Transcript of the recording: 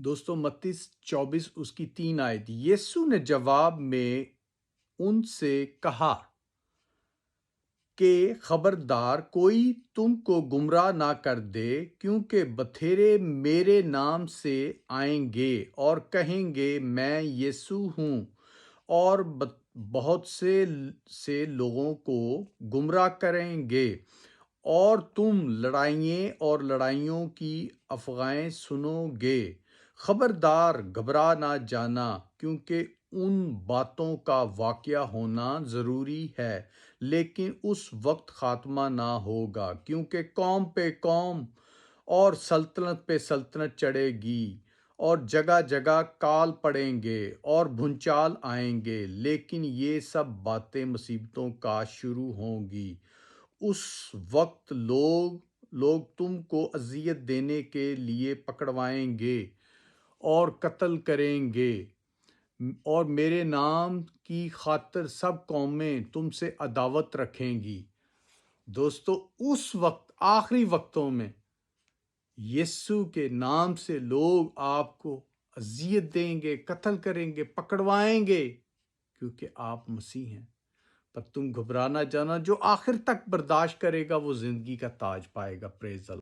دوستو متی 24 اس کی 3 آیت۔ یسوع نے جواب میں ان سے کہا کہ خبردار کوئی تم کو گمراہ نہ کر دے، کیونکہ بتھیرے میرے نام سے آئیں گے اور کہیں گے میں یسوع ہوں، اور بہت سے لوگوں کو گمراہ کریں گے، اور تم لڑائیوں کی افواہیں سنو گے۔ خبردار، گھبرا نہ جانا، کیونکہ ان باتوں کا واقعہ ہونا ضروری ہے، لیکن اس وقت خاتمہ نہ ہوگا، کیونکہ قوم پہ قوم اور سلطنت پہ سلطنت چڑھے گی، اور جگہ جگہ کال پڑیں گے اور بھونچال آئیں گے، لیکن یہ سب باتیں مصیبتوں کا شروع ہوں گی۔ اس وقت لوگ تم کو اذیت دینے کے لیے پکڑوائیں گے اور قتل کریں گے، اور میرے نام کی خاطر سب قومیں تم سے عداوت رکھیں گی۔ دوستو، اس وقت، آخری وقتوں میں یسوع کے نام سے لوگ آپ کو اذیت دیں گے، قتل کریں گے، پکڑوائیں گے، کیونکہ آپ مسیح ہیں۔ پر تم گھبرا نہ جانا، جو آخر تک برداشت کرے گا وہ زندگی کا تاج پائے گا۔ پریز اللہ۔